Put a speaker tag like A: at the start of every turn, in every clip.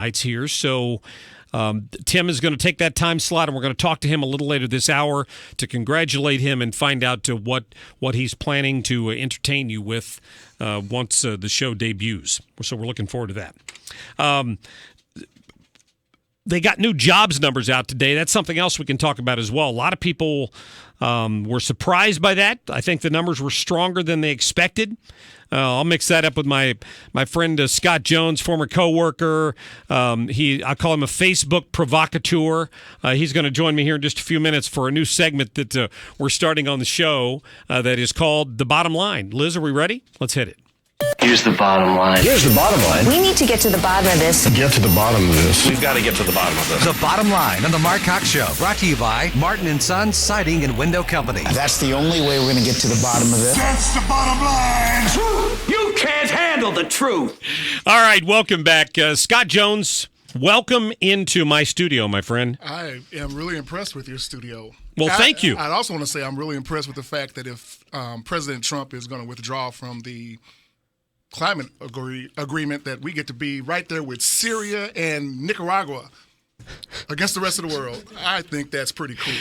A: It's here, so Tim is going to take that time slot, and we're going to talk to him a little later this hour to congratulate him and find out what he's planning to entertain you with once the show debuts. So we're looking forward to that. They got new jobs numbers out today. That's something else we can talk about as well. A lot of people were surprised by that. I think the numbers were stronger than they expected. I'll mix that up with my friend Scott Jones, former coworker. I call him a Facebook provocateur. He's going to join me here in just a few minutes for a new segment that we're starting on the show that is called The Bottom Line. Liz, are we ready? Let's hit it.
B: Here's the bottom line.
C: Here's the bottom line.
D: We need to get to the bottom of this.
C: Get to the bottom of this.
E: We've got to get to the bottom of this.
F: The Bottom Line on the Mark Cox Show. Brought to you by Martin & Sons Siding and Window Company.
C: That's the only way we're going to get to the bottom of this.
E: That's the bottom line.
B: You can't handle the truth.
A: All right, welcome back. Scott Jones, welcome into my studio, my friend.
G: I am really impressed with your studio.
A: Well, thank you.
G: I'd also want to say I'm really impressed with the fact that if President Trump is going to withdraw from the climate agreement, that we get to be right there with Syria and Nicaragua against the rest of the world. I think that's pretty cool.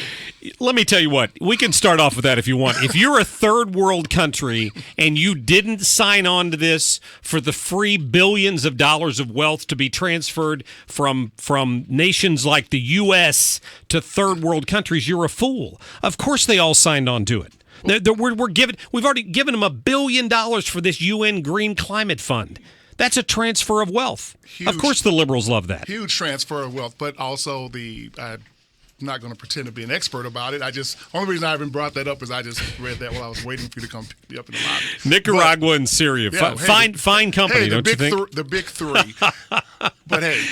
A: Let me tell you what, we can start off with that if you want. If you're a third world country and you didn't sign on to this for the free billions of dollars of wealth to be transferred from nations like the U.S. to third world countries, you're a fool. Of course they all signed on to it. We've already given them $1 billion for this UN Green Climate Fund. That's a transfer of wealth. Huge, of course the liberals love that.
G: Huge transfer of wealth, but also I'm not going to pretend to be an expert about it. Only reason I even brought that up is I just read that while I was waiting for you to come pick me up in the lobby.
A: Nicaragua and Syria. Yeah, fine company, don't you think?
G: The big three. But hey,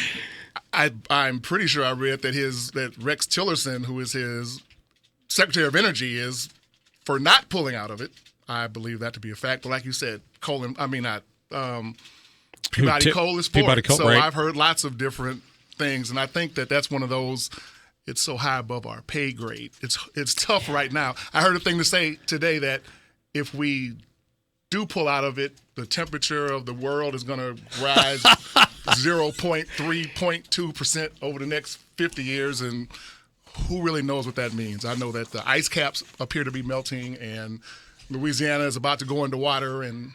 G: I'm pretty sure I read that Rex Tillerson, who is his Secretary of Energy, is for not pulling out of it. I believe that to be a fact. But like you said, Peabody Coal is for it. So right. I've heard lots of different things, and I think that's one of those. It's so high above our pay grade. It's tough right now. I heard a thing to say today that if we do pull out of it, the temperature of the world is going to rise 0.3.2% over the next 50 years, and who really knows what that means? I know that the ice caps appear to be melting, and Louisiana is about to go into water, and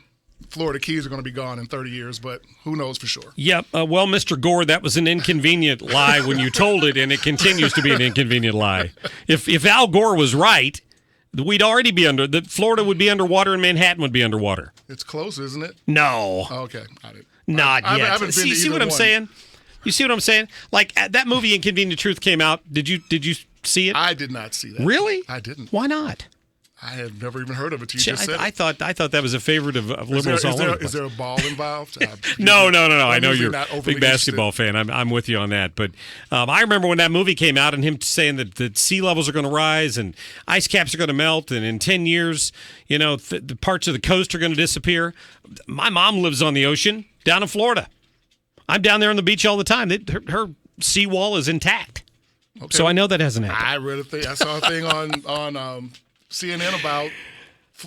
G: Florida Keys are going to be gone in 30 years, but who knows for sure?
A: Yep. Well, Mr. Gore, that was an inconvenient lie when you told it, and it continues to be an inconvenient lie. If Al Gore was right, we'd already be Florida would be underwater and Manhattan would be underwater.
G: It's close, isn't it?
A: No.
G: Okay.
A: Not yet.
G: I haven't been to
A: see what I'm saying? You see what I'm saying? Like that movie Inconvenient Truth came out. Did you see it?
G: I did not see that.
A: Really?
G: I didn't.
A: Why not?
G: I had never even heard of it. You just said
A: I thought that was a favorite of liberals all over the place.
G: Is there a ball involved?
A: No. I know you're a big basketball fan. I'm with you on that. But I remember when that movie came out and him saying that sea levels are going to rise and ice caps are going to melt, and in 10 years, the parts of the coast are going to disappear. My mom lives on the ocean down in Florida. I'm down there on the beach all the time. Her seawall is intact. Okay. So I know that hasn't happened.
G: I read a thing. I saw a thing on CNN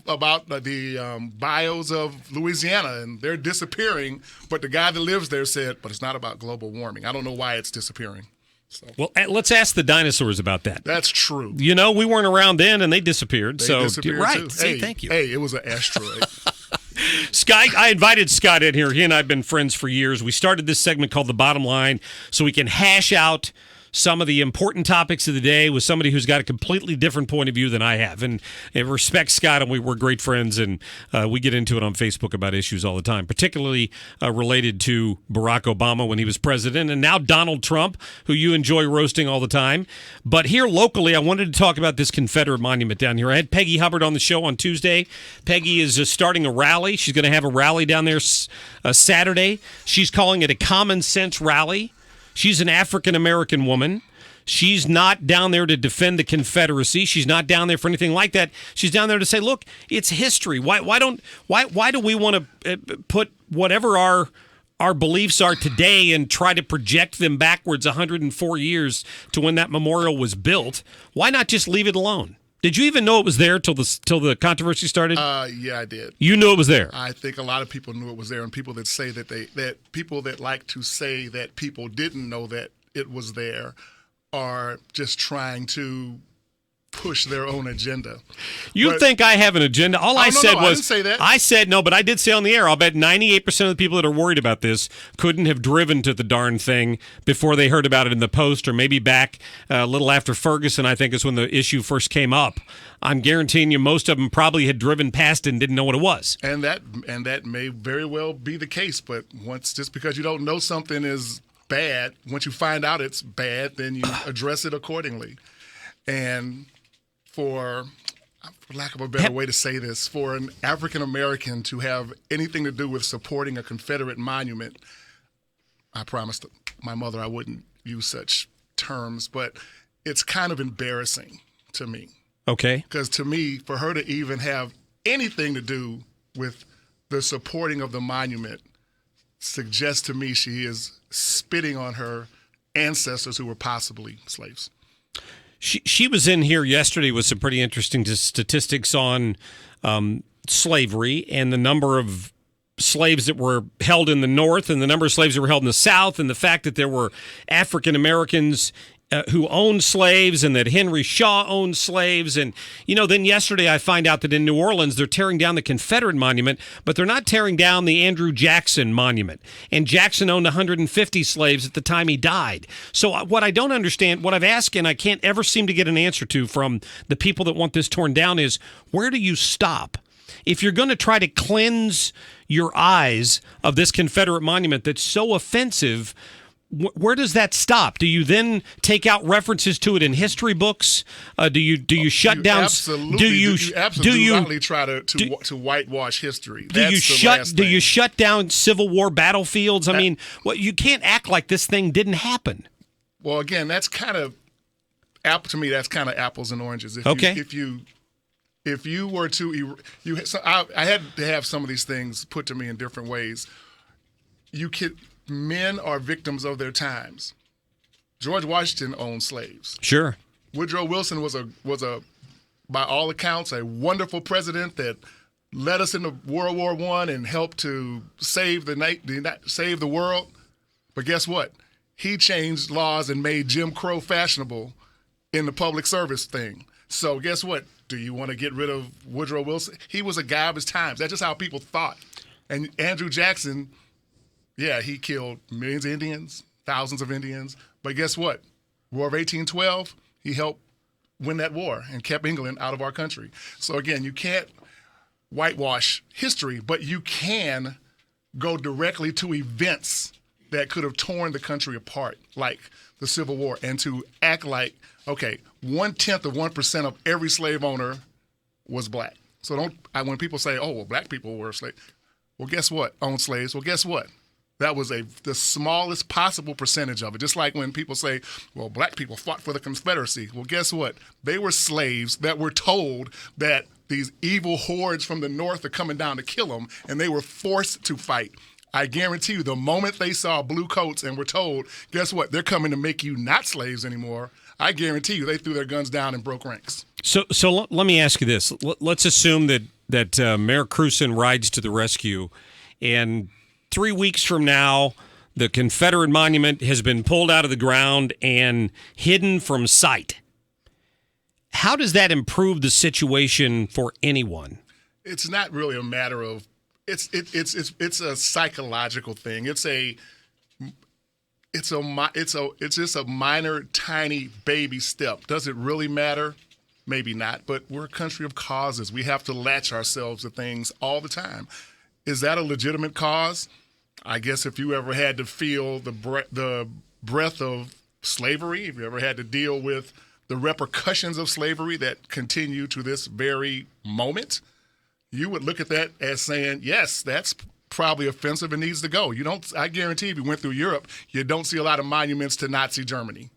G: about the bios of Louisiana, and they're disappearing. But the guy that lives there said, "But it's not about global warming. I don't know why it's disappearing." So.
A: Well, let's ask the dinosaurs about that.
G: That's true.
A: We weren't around then, and they disappeared. Right.
G: Too.
A: See, thank you.
G: Hey, it was an asteroid.
A: Scott, I invited Scott in here. He and I have been friends for years. We started this segment called The Bottom Line so we can hash out some of the important topics of the day with somebody who's got a completely different point of view than I have. And respect Scott, and we're great friends, and we get into it on Facebook about issues all the time, particularly related to Barack Obama when he was president, and now Donald Trump, who you enjoy roasting all the time. But here locally, I wanted to talk about this Confederate Monument down here. I had Peggy Hubbard on the show on Tuesday. Peggy is starting a rally. She's going to have a rally down there Saturday. She's calling it a common sense rally. She's an African-American woman. She's not down there to defend the Confederacy. She's not down there for anything like that. She's down there to say, look, it's history. Why do we want to put whatever our beliefs are today and try to project them backwards 104 years to when that memorial was built? Why not just leave it alone? Did you even know it was there till the controversy started?
G: Yeah, I did.
A: You knew it was there.
G: I think a lot of people knew it was there, and people that say that people that like to say that people didn't know that it was there are just trying to push their own agenda.
A: You think I have an agenda? All I said was,
G: I didn't say that.
A: I said no, but I did say on the air, I'll bet 98% of the people that are worried about this couldn't have driven to the darn thing before they heard about it in the Post, or maybe back a little after Ferguson, I think is when the issue first came up. I'm guaranteeing you most of them probably had driven past it and didn't know what it was.
G: And that may very well be the case, but just because you don't know something is bad, once you find out it's bad, then you address it accordingly. And for lack of a better way to say this, for an African American to have anything to do with supporting a Confederate monument, I promised my mother I wouldn't use such terms, but it's kind of embarrassing to me.
A: Okay.
G: Because to me, for her to even have anything to do with the supporting of the monument suggests to me she is spitting on her ancestors who were possibly slaves.
A: She was in here yesterday with some pretty interesting statistics on slavery and the number of slaves that were held in the North and the number of slaves that were held in the South, and the fact that there were African Americans who owned slaves and that Henry Shaw owned slaves. And, then yesterday I find out that in New Orleans they're tearing down the Confederate Monument, but they're not tearing down the Andrew Jackson Monument. And Jackson owned 150 slaves at the time he died. So what I don't understand, what I've asked and I can't ever seem to get an answer to from the people that want this torn down is, where do you stop? If you're going to try to cleanse your eyes of this Confederate monument that's so offensive, where does that stop? Do you then take out references to it in history books? Do you shut down?
G: Absolutely.
A: Do you
G: absolutely try to whitewash history?
A: Do you shut down Civil War battlefields? I mean, you can't act like this thing didn't happen.
G: Well, again, that's kind of to me. That's kind of apples and oranges. If you were to, I had to have some of these things put to me in different ways. Men are victims of their times. George Washington owned slaves.
A: Sure.
G: Woodrow Wilson was a by all accounts a wonderful president that led us into World War I and helped to save the world. But guess what? He changed laws and made Jim Crow fashionable in the public service thing. So guess what? Do you want to get rid of Woodrow Wilson? He was a guy of his times. That's just how people thought. And Andrew Jackson, yeah, he killed millions of Indians, thousands of Indians. But guess what? War of 1812, he helped win that war and kept England out of our country. So again, you can't whitewash history, but you can go directly to events that could have torn the country apart, like the Civil War, and to act like, okay, 1/10 of 1% of every slave owner was black. So when people say, oh, well, black people were slaves, well, guess what? Owned slaves. Well, guess what? That was the smallest possible percentage of it. Just like when people say, well, black people fought for the Confederacy. Well, guess what? They were slaves that were told that these evil hordes from the North are coming down to kill them, and they were forced to fight. I guarantee you, the moment they saw blue coats and were told, guess what? They're coming to make you not slaves anymore. I guarantee you they threw their guns down and broke ranks. So
A: let me ask you this. Let's assume that Mayor Cruson rides to the rescue, and 3 weeks from now, the Confederate monument has been pulled out of the ground and hidden from sight. How does that improve the situation for anyone?
G: It's not really a matter of it's a psychological thing. It's just a minor, tiny baby step. Does it really matter? Maybe not. But we're a country of causes. We have to latch ourselves to things all the time. Is that a legitimate cause? I guess if you ever had to feel the breath of slavery, if you ever had to deal with the repercussions of slavery that continue to this very moment, you would look at that as saying, yes, that's probably offensive and needs to go. I guarantee if you went through Europe, you don't see a lot of monuments to Nazi Germany.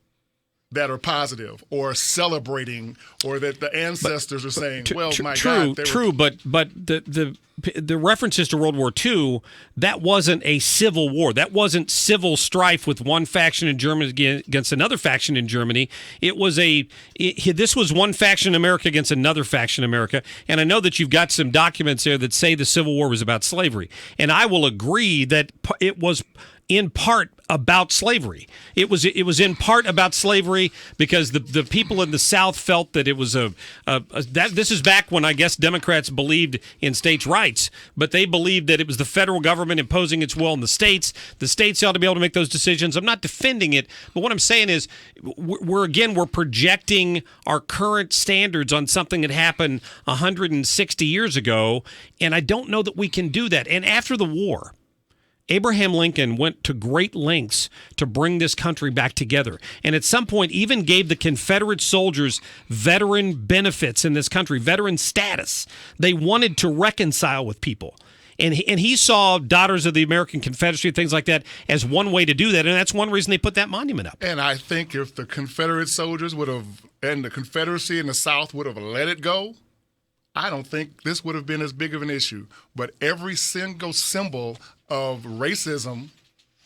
G: that are positive or celebrating, or that the ancestors are saying, "Well, my
A: true,
G: God."
A: True, but the references to World War II, that wasn't a civil war. That wasn't civil strife with one faction in Germany against another faction in Germany. This was one faction in America against another faction in America. And I know that you've got some documents there that say the Civil War was about slavery. And I will agree that it was in part about slavery. It was in part about slavery because the people in the South felt that it was this is back when I guess Democrats believed in states' rights, but they believed that it was the federal government imposing its will on the states. The states ought to be able to make those decisions. I'm not defending it, but what I'm saying is we're projecting our current standards on something that happened 160 years ago, and I don't know that we can do that. And after the war, Abraham Lincoln went to great lengths to bring this country back together, and at some point even gave the Confederate soldiers veteran benefits in this country, veteran status. They wanted to reconcile with people, and he saw Daughters of the American Confederacy, things like that, as one way to do that, and that's one reason they put that monument up.
G: And I think if the Confederate soldiers and the Confederacy in the South would have let it go, I don't think this would have been as big of an issue. But every single symbol of racism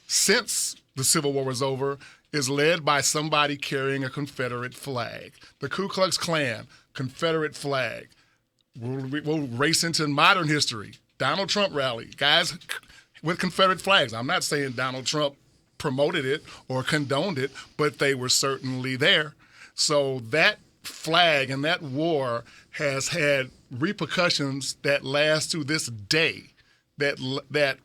G: since the Civil War was over is led by somebody carrying a Confederate flag. The Ku Klux Klan, Confederate flag. We'll race into modern history. Donald Trump rally, guys with Confederate flags. I'm not saying Donald Trump promoted it or condoned it, but they were certainly there. So that flag and that war has had repercussions that last to this day that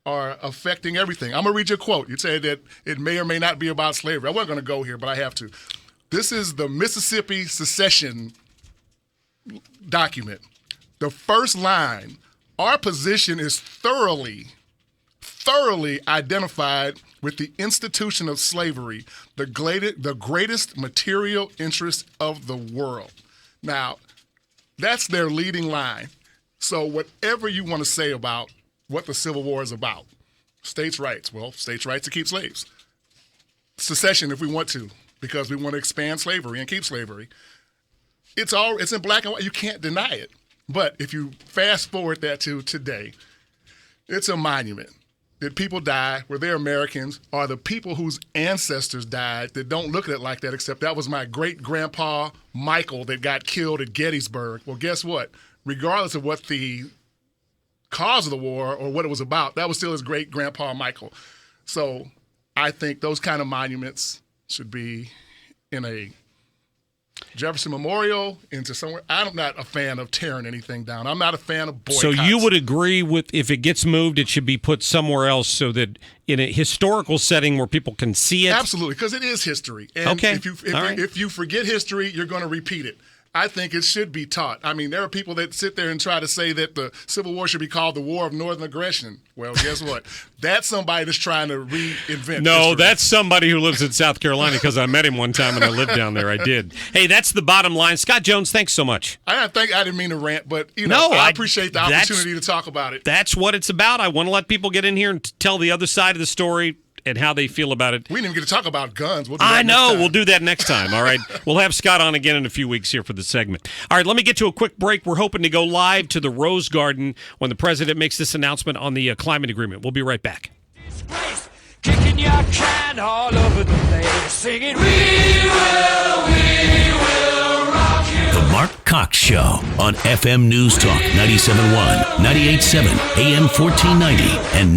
G: are affecting everything. I'm going to read you a quote. You say that it may or may not be about slavery. I wasn't going to go here, but I have to. This is the Mississippi secession document. The first line, our position is thoroughly identified with the institution of slavery, the greatest material interest of the world. Now, that's their leading line. So whatever you want to say about what the Civil War is about, states' rights, well, states' rights to keep slaves. Secession, if we want to, because we want to expand slavery and keep slavery. It's in black and white. You can't deny it. But if you fast forward that to today, it's a monument. Did people die? Were they Americans? Are the people whose ancestors died that don't look at it like that, except that was my great-grandpa Michael that got killed at Gettysburg? Well, guess what? Regardless of what the cause of the war or what it was about, that was still his great-grandpa Michael. So I think those kind of monuments should be in a Jefferson Memorial, into somewhere. I'm not a fan of tearing anything down. I'm not a fan of boycotts.
A: So you would agree with if it gets moved, it should be put somewhere else so that in a historical setting where people can see it?
G: Absolutely, because it is history. And
A: okay.
G: If you forget history, you're going to repeat it. I think it should be taught. I mean, there are people that sit there and try to say that the Civil War should be called the War of Northern Aggression. Well, guess what? That's somebody that's trying to reinvent
A: No,
G: history.
A: That's somebody who lives in South Carolina because I met him one time and I lived down there. I did. Hey, that's the bottom line. Scott Jones, thanks so much.
G: I didn't mean to rant, but I appreciate the opportunity to talk about it.
A: That's what it's about. I want to let people get in here and tell the other side of the story and how they feel about it.
G: We didn't even get to talk about guns. We'll do that
A: I know.
G: next time.
A: We'll do that next time. All right. We'll have Scott on again in a few weeks here for the segment. All right. Let me get to a quick break. We're hoping to go live to the Rose Garden when the president makes this announcement on the climate agreement. We'll be right back.
H: Disgrace, kicking your can all over the place, singing, we will rock you.
I: The Mark Cox Show on FM News Talk 97.1, 98.7, AM 1490, and